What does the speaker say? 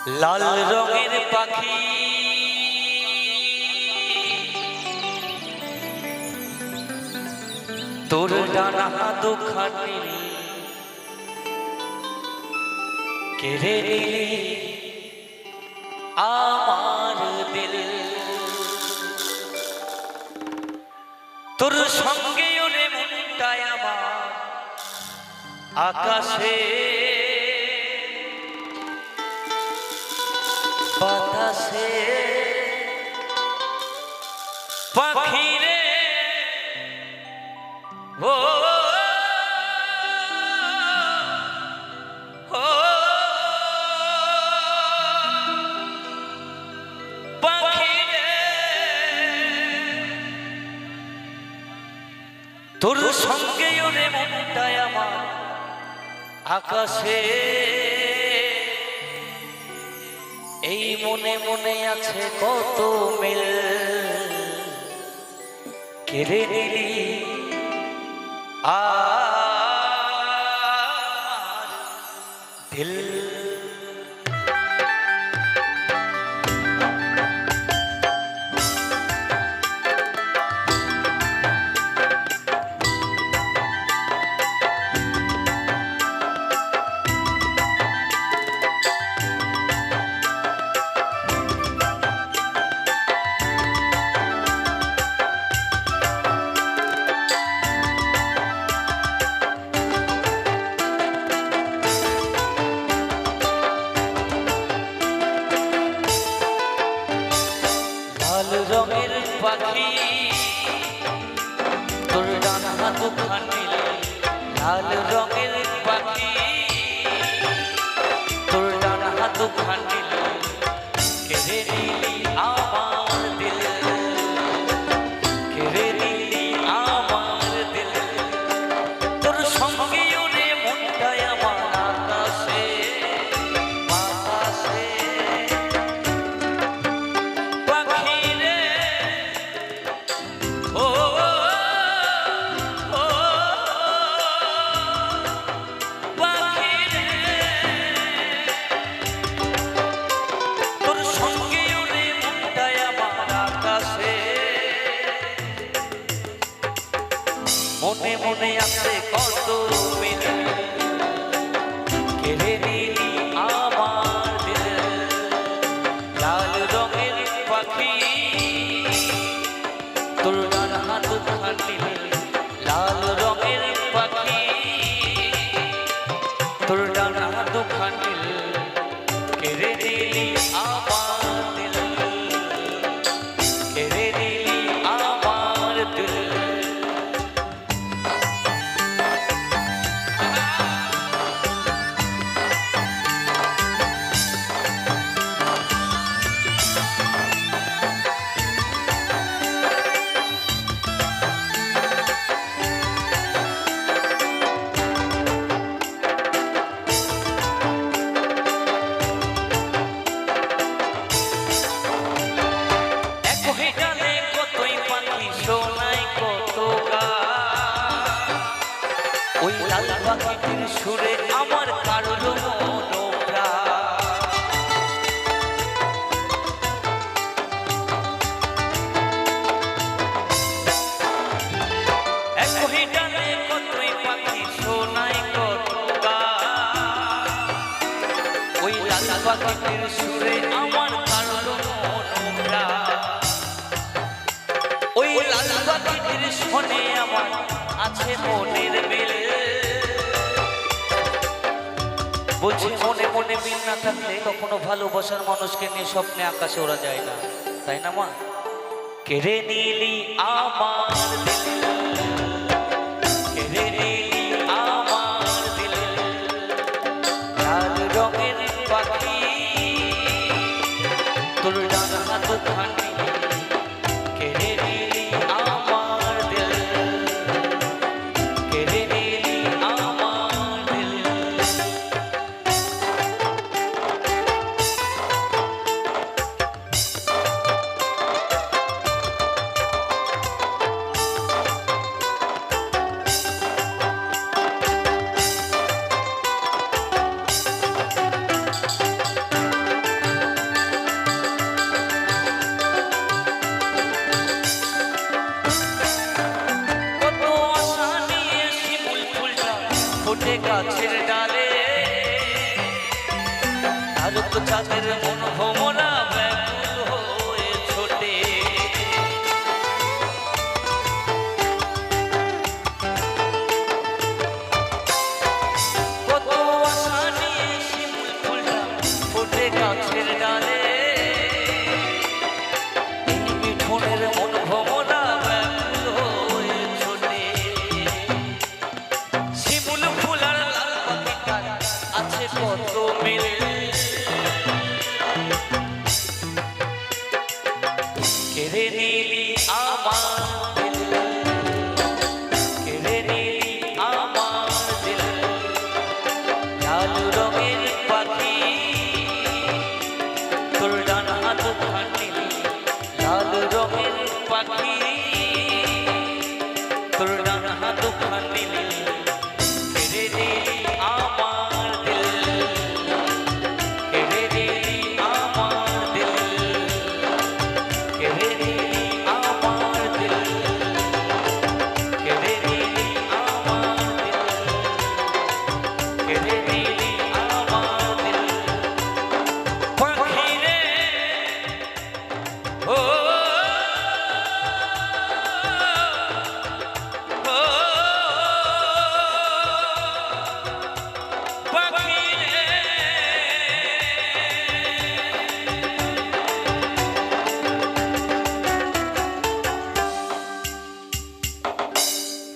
লাল রঙের পাখি তোর ডানা দুখানি কেড়ে নিলি আমার দিল। তোর সঙ্গে ওরে মনটায় আমার আকাশে বাতাসে পাখিরে ও পাখিরে তোর সঙ্গে ওরে মনটায় আমার আকাশে। এই মনে মনে আছে কত মিল কেড়ে নিলি আর দিল। লাল রঙের পাখি তোর ডানা দুখানি, লাল রঙের পাখি তোর ডানা দুখানি কেড়ে নিলি আমার দিল, কেড়ে নিলি আমার দিল। তোর সঙ্গে ওরে মনটায় আমার আকাশে বাতাসে মনে মনে আছে কত মিল কেড়ে নিলি আমার দিল। লাল রঙের পাখি তোর ডানা দুখানি, লাল রঙের পাখি তোর ডানা দুখানি কেড়ে নিলি আমার দিল, কেড়ে নিলি আমার দিল। ওই লাল পাখিটির সুরে আমার কারলো মনোপ্রা, একই ডালে কতই পাখি শোনায় কত গান। ওই লাল পাখিটির সুরে আমার কারলো মনোপ্রা, ওই লাল পাখিটির শোনে আমার আছে মনের মিল। বলছি মনে মনে মিল না থাকলে কখনো ভালোবাসার মানুষকে নিয়ে স্বপ্নে আকাশে ওরা যায় না, তাই না মা? কেড়ে নিলি আমার দিল, কেড়ে নিলি আমার দিল। লাল রঙের পাখি তোর ডানা দুখানি কেড়ে নিলি আমার দিল, কেড়ে নিলি আমার দিল। চাঁদের মন ভোমরা ব্যাকুল হয়ে ছোটে। কত আশা নিয়ে শিমুল ফুলটা ফোটে গাছের ডালে, এই মিঠুনের মন ভোমরা ব্যাকুল হয়ে ছোটে। শিমুল ফুল আর লাল পাখিটার আছে কত মিল,